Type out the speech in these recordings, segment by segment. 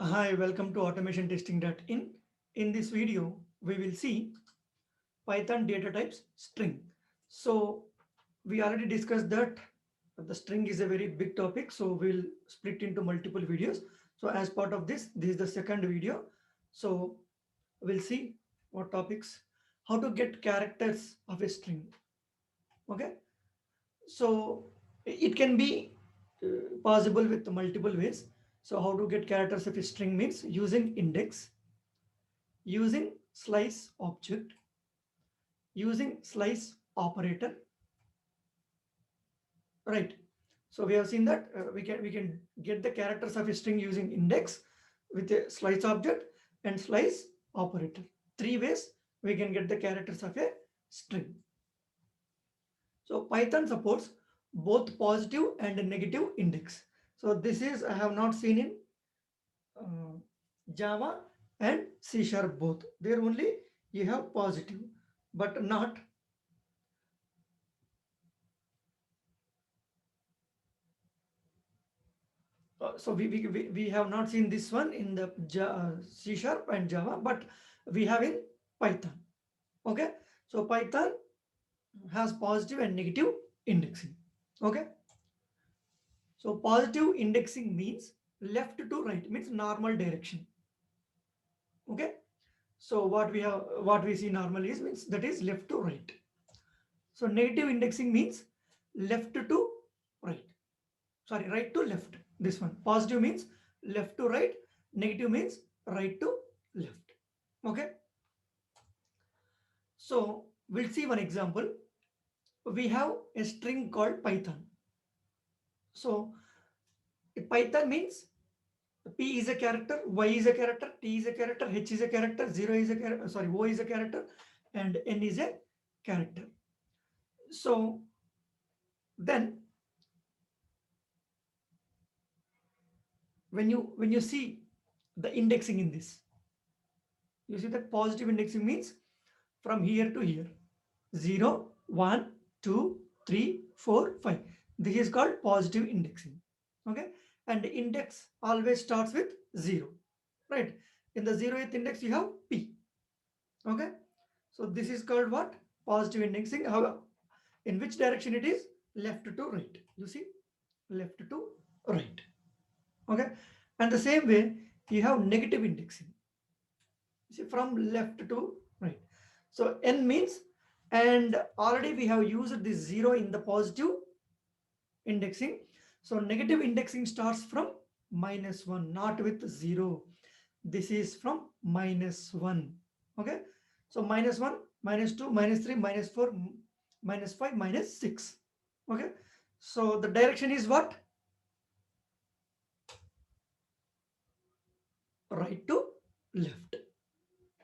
Hi, welcome to automation testing.in. In this video, we will see Python data types string. So we already discussed that the string is a very big topic. So we'll split into multiple videos. So as part of this is the second video. So we'll see what topics, how to get characters of a string. Okay. So it can be possible with multiple ways. So how to get characters of a string means using index, using slice object, using slice operator, right? So we have seen that we can get the characters of a string using index with a slice object and slice operator. Three ways we can get the characters of a string. So Python supports both positive and negative index. So this is I have not seen in uh, Java and C Sharp both. There only you have positive, but not. So we have not seen this one in the C Sharp and Java, but we have in Python. Okay, so Python has positive and negative indexing. Okay, so positive indexing means left to right, means normal direction. Okay, so what we see normally is means that is left to right. So negative indexing means left to right. Sorry, right to left. This one positive means left to right, negative means right to left. Okay, so we'll see one example. We have a string called Python. So Python means P is a character, Y is a character, T is a character, H is a character, 0 is a character, sorry, O is a character, and N is a character. So then when you see the indexing in this, you see that positive indexing means from here to here, 0, 1, 2, 3, 4, 5. This is called positive indexing. Okay, and index always starts with 0, right? In the 0th index you have P. Okay, so this is called what? Positive indexing. How, in which direction it is? Left to right. You see, left to right. Okay, and the same way you have negative indexing. You see, from left to right. So n means, and already we have used this 0 in the positive indexing. So negative indexing starts from -1, not with 0. This is from -1. Okay, so -1, -2, -3, -4, -5, -6. Okay, so the direction is what? Right to left.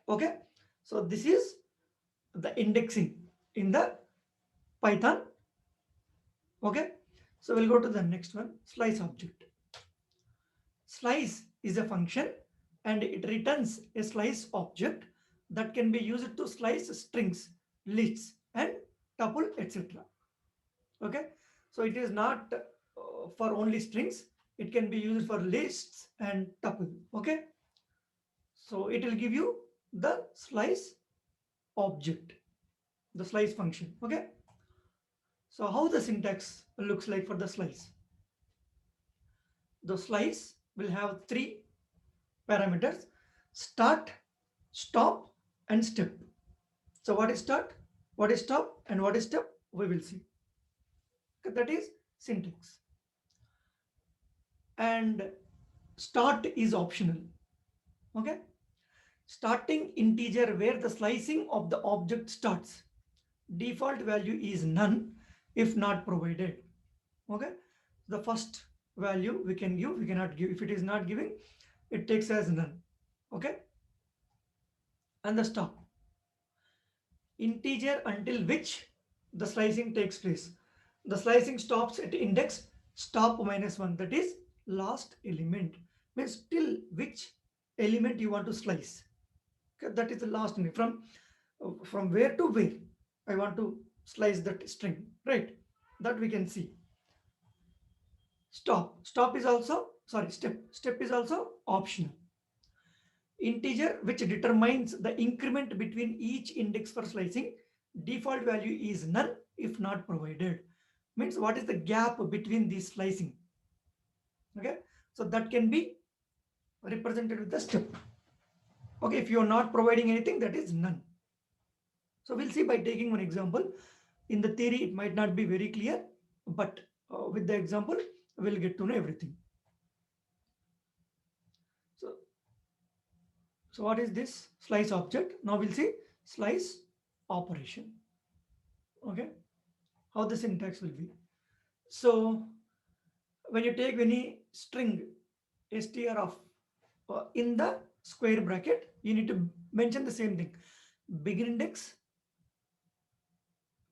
Okay, so this is the indexing in the Python. Okay, so we'll go to the next one, slice object. Slice is a function and it returns a slice object that can be used to slice strings, lists, and tuple, etc. Okay, so it is not for only strings, it can be used for lists and tuple. Okay, so it will give you the slice object, the slice function. Okay, so how the syntax looks like for the slice? The slice will have three parameters: start, stop, and step. So what is start, what is stop, and what is step, we will see. Okay, that is syntax. And start is optional. Okay, starting integer where the slicing of the object starts. Default value is none if not provided. Okay, the first value we can give, we cannot give. If it is not giving, it takes as none. Okay, and the stop, integer until which the slicing takes place. The slicing stops at index stop -1, that is last element, means till which element you want to slice. Okay, that is the last element. From where to where I want to slice that string, right? That we can see. Stop is also, sorry, step is also optional. integer which determines the increment between each index for slicing. Default value is none if not provided. Means what is the gap between these slicing? Okay, so that can be represented with the step. Okay, if you are not providing anything, that is none. So we'll see by taking one example. In the theory, it might not be very clear, but with the example, we'll get to know everything. So, so what is this slice object? Now we'll see slice operation. Okay, how the syntax will be. So when you take any string str of in the square bracket, you need to mention the same thing: begin index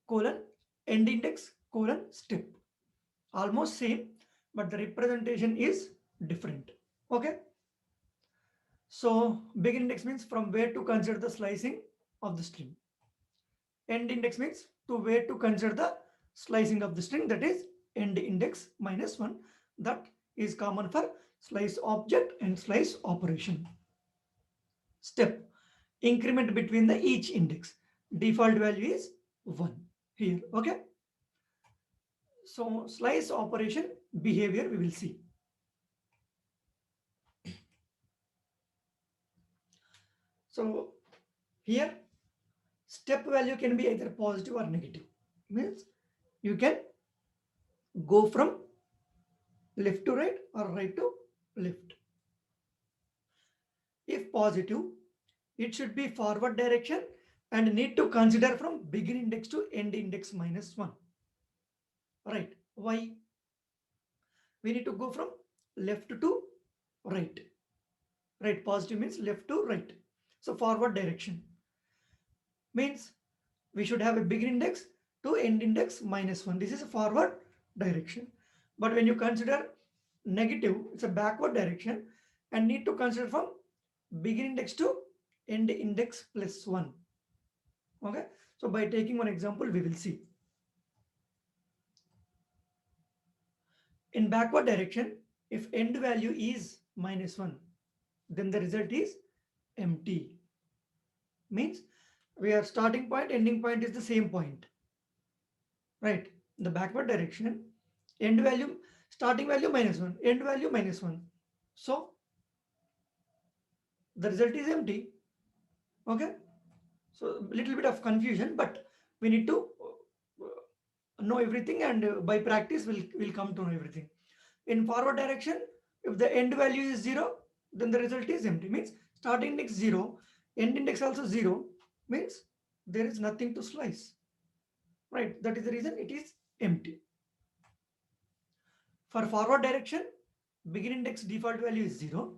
colon end index colon step. Almost same, but the representation is different. Okay, so begin index means from where to consider the slicing of the string. End index means to where to consider the slicing of the string, that is end index minus 1. That is common for slice object and slice operation. Step increment between the each index. Default value is 1 here. Okay, so slice operation behavior we will see. So here step value can be either positive or negative. Means you can go from left to right or right to left. If positive, it should be forward direction and need to consider from begin index to end index minus 1. Right. Why? We need to go from left to right. Right. Positive means left to right. So forward direction means we should have a begin index to end index minus 1. This is a forward direction. But when you consider negative, it's a backward direction and need to consider from begin index to end index plus 1. Okay, so by taking one example, we will see. In backward direction, if end value is minus 1, then the result is empty. Means we are starting point, ending point is the same point. Right? The backward direction, end value, starting value minus 1, end value minus 1. So the result is empty. Okay, so a little bit of confusion, but we need to know everything, and by practice we'll come to know everything. In forward direction, if the end value is 0, then the result is empty. Means starting index 0, end index also 0, means there is nothing to slice. Right? That is the reason it is empty. For forward direction, begin index default value is 0.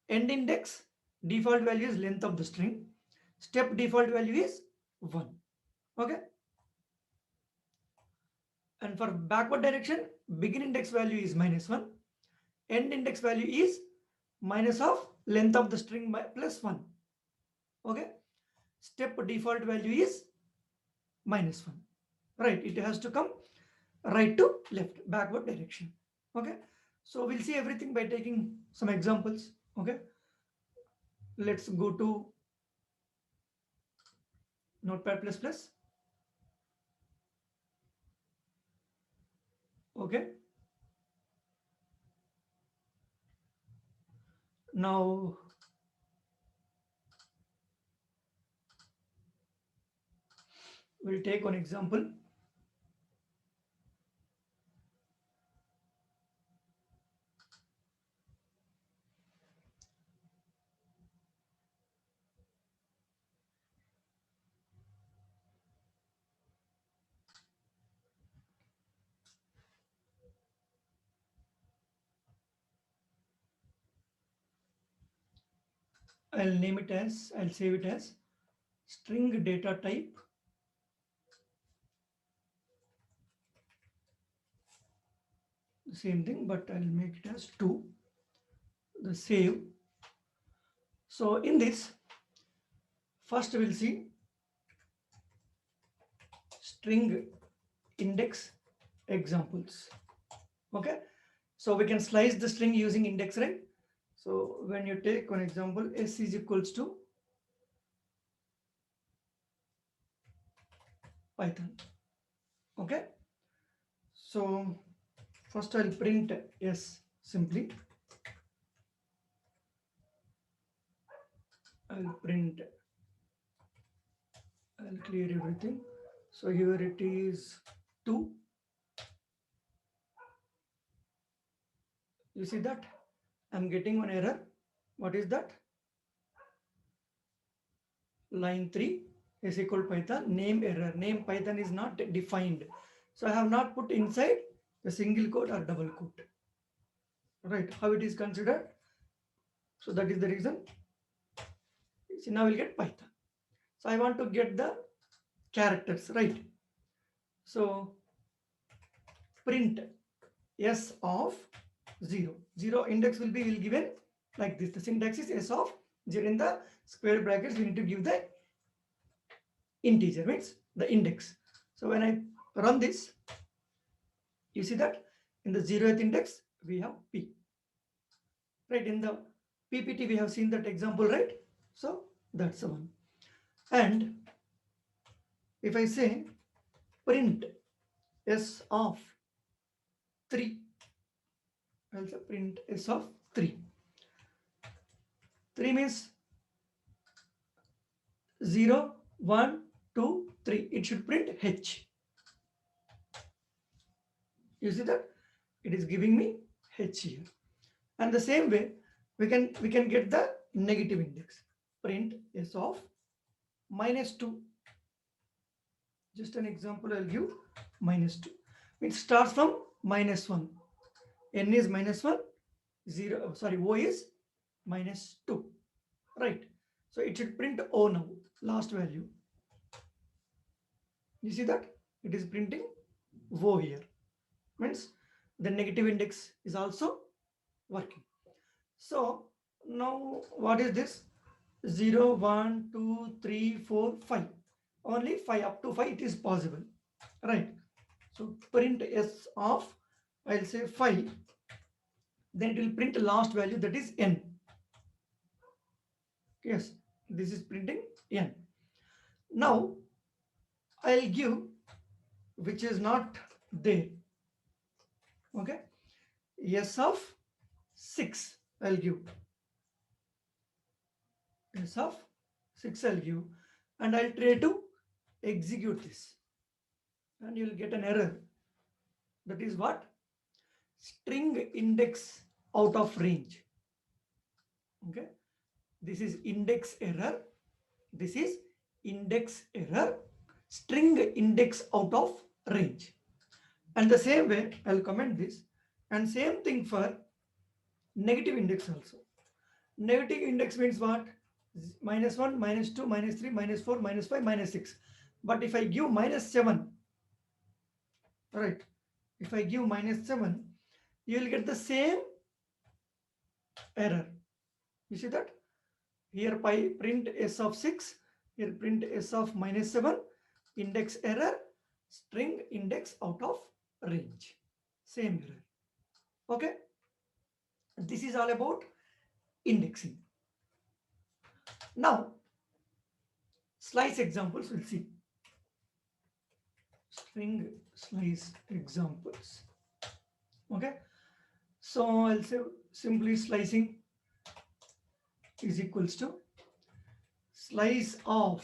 End index default value is length of the string. Step default value is 1. Okay? And for backward direction, begin index value is minus 1. End index value is minus of length of the string plus 1. Okay, step default value is minus 1. Right, it has to come right to left, backward direction. Okay, so we'll see everything by taking some examples. Okay, let's go to notepad plus plus. Okay, now we'll take one example. I'll save it as string data type the same thing, but I'll make it as 2. The save. So in this, first we'll see string index examples. Okay, so we can slice the string using index, right? So when you take one example, s is equals to Python. Okay. So first I'll print s simply. I'll print, I'll clear everything. So here it is 2. You see that? I'm getting one error. What is that? Line 3 is equal Python, name error. Name Python is not defined. So I have not put inside the single quote or double quote. Right? How it is considered? So that is the reason. See, now we'll get Python. So I want to get the characters, right? So print s of 0. 0 index will be given like this. The syntax is s of 0. In the square brackets, we need to give the integer, means the index. So when I run this, you see that in the 0th index, we have p. Right? In the PPT, we have seen that example, right? So that's the one. And if I say print s of 3, I'll say print s of 3. 3 means 0, 1, 2, 3. It should print h. You see that? It is giving me h here. And the same way, we can get the negative index. Print s of -2. Just an example I'll give, -2. It starts from -1. N is -1, 0, sorry, O is -2. Right? So it should print O now, last value. You see that? It is printing O here. Means the negative index is also working. So now what is this? 0, 1, 2, 3, 4, 5. Only 5, up to 5 it is possible. Right? So print s of, I'll say 5. Then it will print the last value, that is n. Yes, this is printing n. Now I'll give which is not there. Okay, s of 6 I'll give. S of 6 I'll give, and I'll try to execute this, and you'll get an error. That is what? String index out of range. Okay, this is index error. This is index error. String index out of range. And the same way I'll comment this, and same thing for negative index also. Negative index means what? -1, -2, -3, -4, -5, -6. But if I give -7, right? If I give -7, you will get the same error. You see that? Here by print s of 6, here print s of -7, index error, string index out of range. Same error. Okay? This is all about indexing. Now, slice examples we'll see. String slice examples. Okay? So I'll say simply slicing is equals to slice of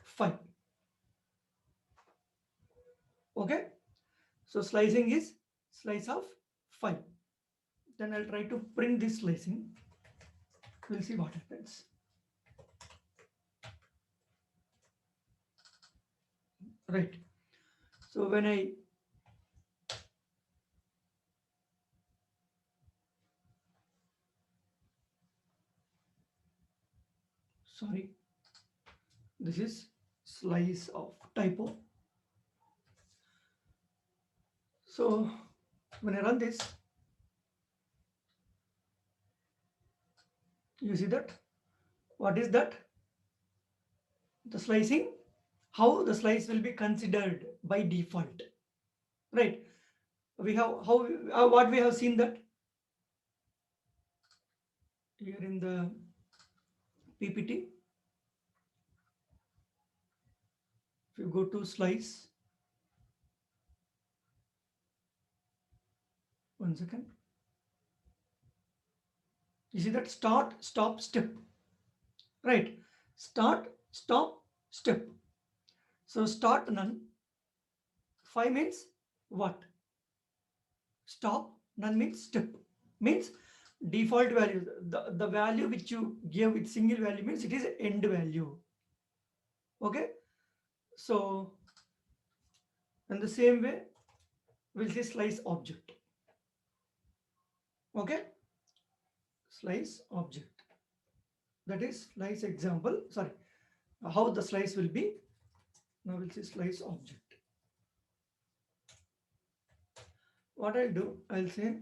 5. Okay? So slicing is slice of 5. Then I'll try to print this slicing. We'll see what happens. Right. So when I sorry, this is slice of typo. So when I run this, you see that? What is that? The slicing, how the slice will be considered by default. Right? We have how what we have seen that here in the PPT. If you go to slice, one second, you see that start, stop, step, right? Start, stop, step. So start none, 5 means what? Stop, none means step. Means default value, the value which you give with single value means it is end value. Okay, so in the same way we'll say slice object. Okay, slice object, that is slice example, sorry, how the slice will be. Now we'll say slice object. What I'll do, I'll say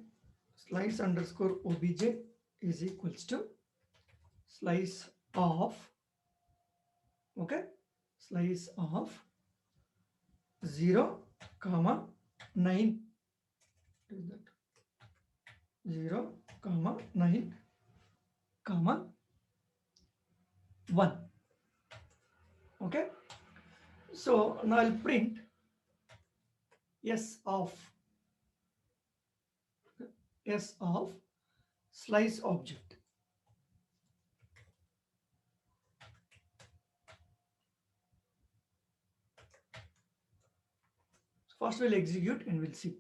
slice underscore obj is equals to slice of, okay, slice of 0 comma 9, is that 0 comma 9 comma 1. Okay, so now I'll print s of slice object. First we'll execute and we'll see.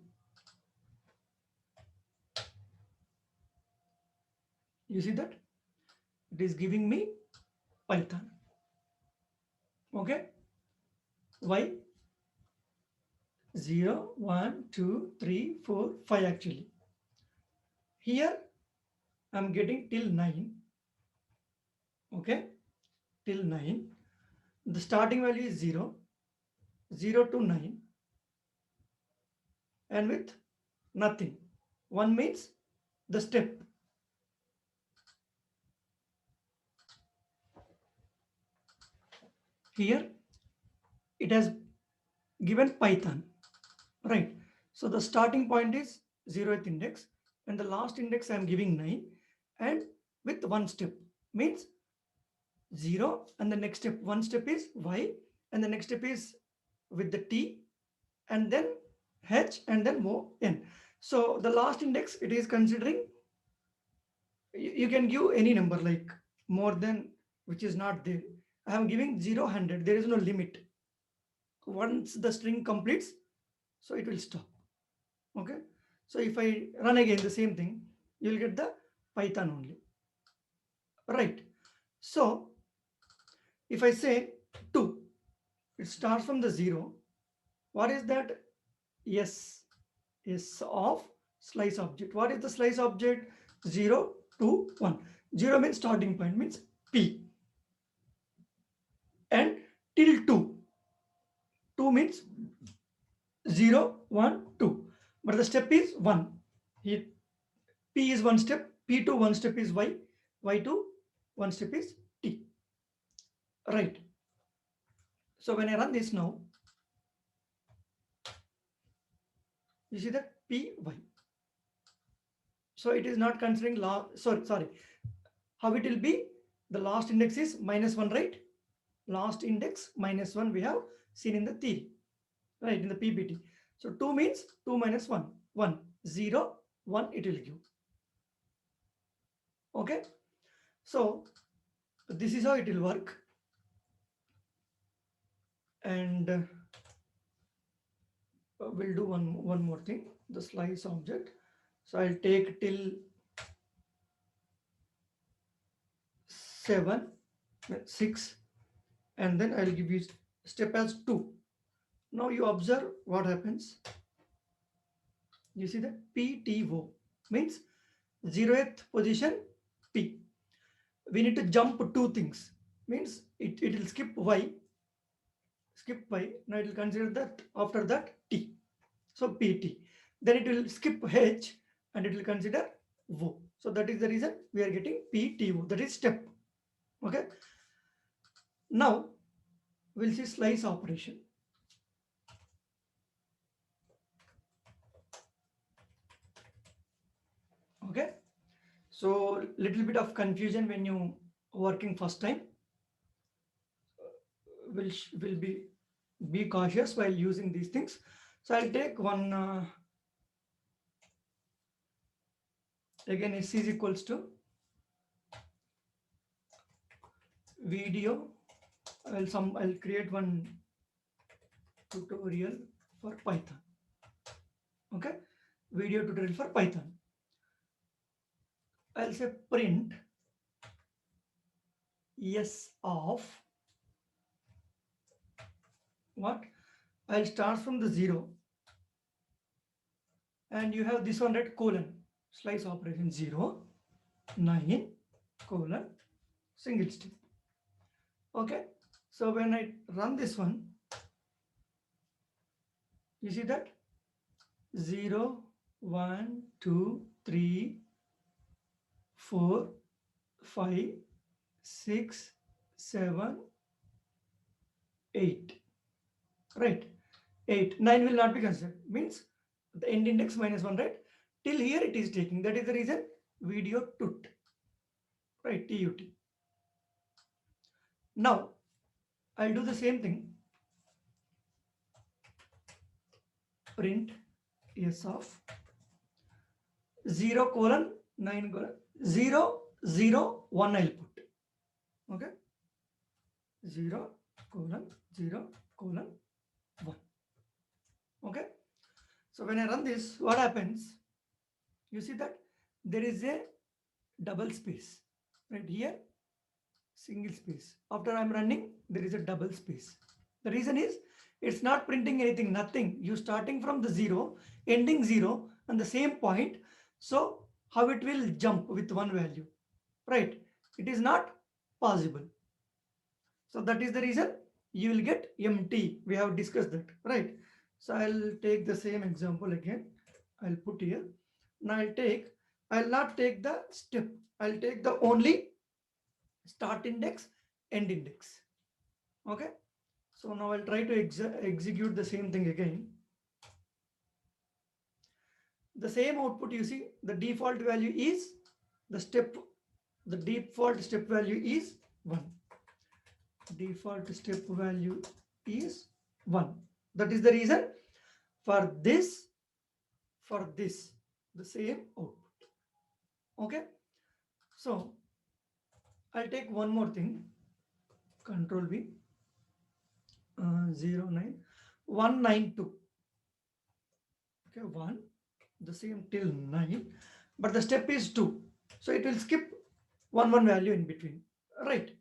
You see that it is giving me Python. Okay, why? 0 1 2 3 4 5 actually. Here I'm getting till 9. Okay, till 9. The starting value is 0, 0 to 9, and with nothing. 1 means the step. Here it has given Python, right? So the starting point is 0th index, and the last index I am giving 9, and with one step means 0, and the next step, one step is y, and the next step is with the t, and then h, and then mo n. So the last index it is considering, you can give any number like more than which is not there. I am giving 0 100, there is no limit. Once the string completes, so it will stop. Okay, so if I run again the same thing, you will get the Python only, right? So if I say 2, it starts from the 0. What is that? Yes, is of slice object. What is the slice object? 0 to 1. 0 means starting point, means p, and till 2. 2 means 0 1 2, but the step is 1. Here p is one step, p2 one step is y, y2 one step is t, right? So when I run this now, you see that py. So it is not considering sorry, how it will be? The last index is -1, right? Last index -1 we have seen in the theory, right, in the PPT. So 2 means 2 minus 1, 1, 0, 1 it will give. Okay, so this is how it will work. And we'll do one more thing, the slice object. So I'll take till 7 6, and then I'll give you step as 2. Now you observe what happens. You see that PTO means 0th position P. We need to jump 2 things, means it will skip y, now it will consider that after that T, so PT. Then it will skip H, and it will consider O. So that is the reason we are getting PTO, that is step. Okay, now we'll see slice operation. Okay, so little bit of confusion when you working first time. Will be cautious while using these things. So I'll take one again. S is equals to video. I'll create one tutorial for Python. Okay, video tutorial for Python. I'll say print s of what? I'll start from the 0, and you have this one, right? Colon, slice operation, 0 9 colon single step. Okay, so when I run this one, you see that 0 1 2 3 4 5 6 7 8, right? 8 9 will not be considered, means the end index -1, right? Till here it is taking. That is the reason video tut, right? tut. Now I'll do the same thing. Print s of 0 colon 9 colon 0 0 1 I'll put. Okay, 0 colon 0 colon 1. Okay, so when I run this, what happens? You see that there is a double space right here, single space. After I'm running, there is a double space. The reason is it's not printing anything, nothing. You starting from the 0, ending 0 and the same point. So how it will jump with one value, right? It is not possible. So that is the reason you will get empty. We have discussed that, right? So I'll take the same example again. I'll put here. Now I'll not take the step. I'll take the only start index, end index. Okay. So now I'll try to execute the same thing again. The same output, you see, the default value is the default step value is 1. Default step value is 1. That is the reason for this, the same output. Okay. So I'll take one more thing. Control V. 0 9 1 9 2. Okay, 1, the same till 9, but the step is 2, so it will skip 1 value in between, right?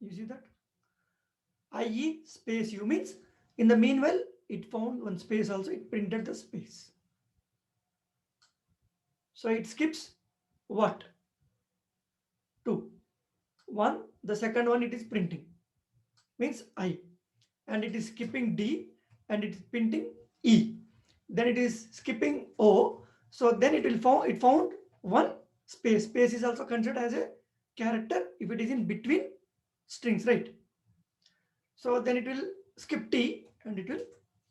You see that IE space U means in the meanwhile it found one space, also it printed the space, so it skips what? 2 1, the second one it is printing, means I, and it is skipping D, and it is printing E, then it is skipping O, so then it found one space. Space is also considered as a character if it is in between strings, right? So then it will skip T and it will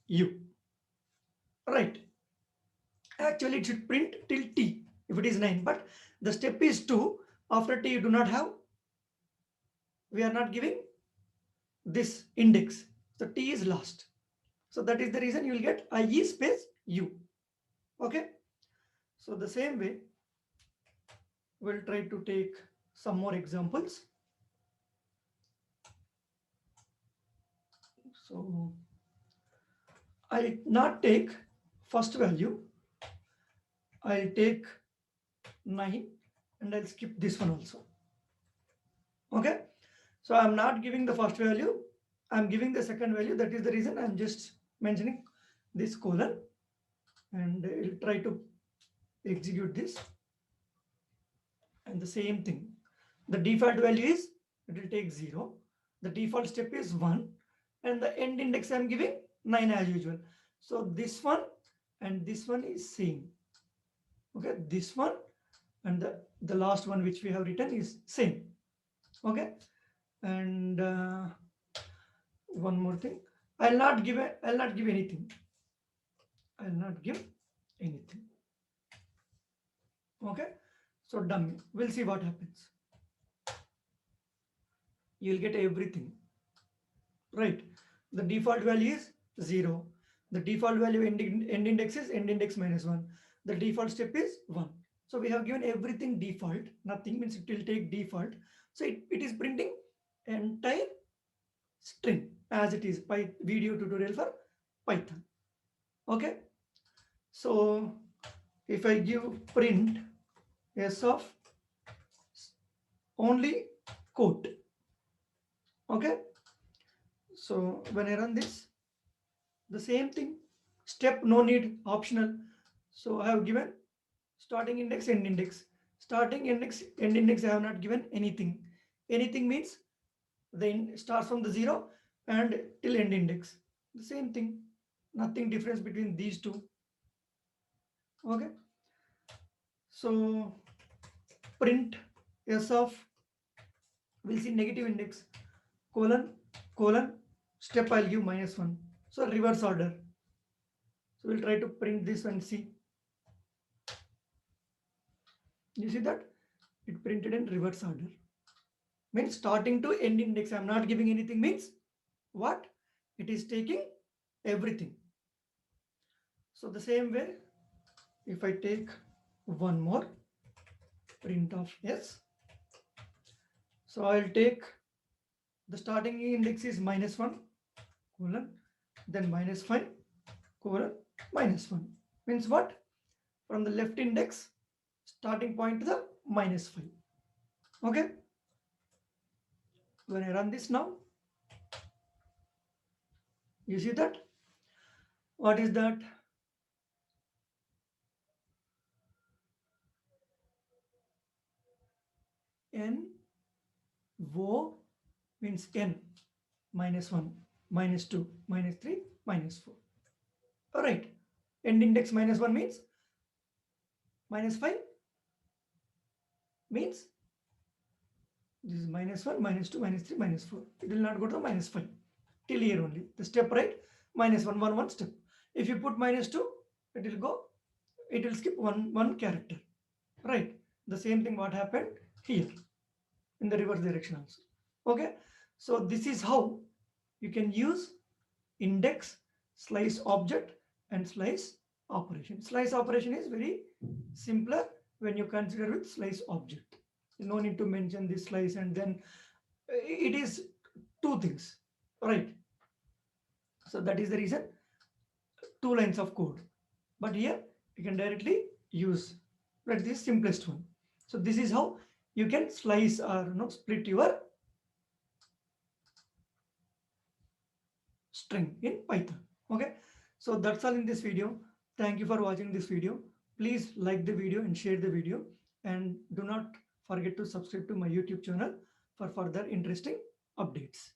U, right? Actually it should print till T if it is 9, but the step is 2. After T you do not have, we are not giving this index, so T is lost. So that is the reason you will get IE space U. Okay. So the same way, we'll try to take some more examples. So I'll not take first value. I'll take 9 and I'll skip this one also. Okay. So I'm not giving the first value. I'm giving the second value. That is the reason I'm just mentioning this colon, and I'll try to execute this. And the same thing, the default value is, it will take 0, the default step is 1, and the end index I'm giving 9 as usual. So this one and this one is same. Okay, this one and the last one which we have written is same. Okay, and one more thing, I'll not give anything. I'll not give anything. Okay, so dummy, we'll see what happens. You'll get everything, right? The default value is 0. The default value end index is end index minus 1. The default step is 1. So we have given everything default. Nothing means it will take default. So it is printing entire string as it is by video tutorial for Python. Okay. So if I give print s of only quote. Okay. So when I run this, the same thing, step no need, optional. So I have given starting index, end index. Starting index, end index, I have not given anything. Anything means the starts from the 0 and till end index. The same thing, nothing difference between these two. Okay. So print s of, we'll see negative index, colon, colon, step I'll give minus 1. So reverse order. So we'll try to print this and see. You see that? It printed in reverse order. Means starting to end index. I'm not giving anything means what? It is taking everything. So the same way, if I take one more print of s, so I'll take the starting index is minus 1 colon, then minus 5 colon minus 1. Means what? From the left index starting point to the minus 5. Okay. When I run this now, you see that? What is that? N O means n minus 1, minus 2, minus 3, minus 4. All right. End index minus 1 means minus 5 means this is minus 1, minus 2, minus 3, minus 4. It will not go to minus 5 till here only. The step right, minus 1, 1, 1 step. If you put minus 2, it will go, it will skip one character. Right. The same thing what happened here in the reverse direction also. Okay. So this is how you can use index, slice object and slice operation. Slice operation is very simpler when you consider with slice object. No need to mention this slice and then it is two things, right? So that is the reason two lines of code. But here you can directly use, right? This is simplest one. So this is how you can slice or split your string in Python. Okay, so that's all in this video. Thank you for watching this video. Please like the video and share the video, and do not forget to subscribe to my YouTube channel for further interesting updates.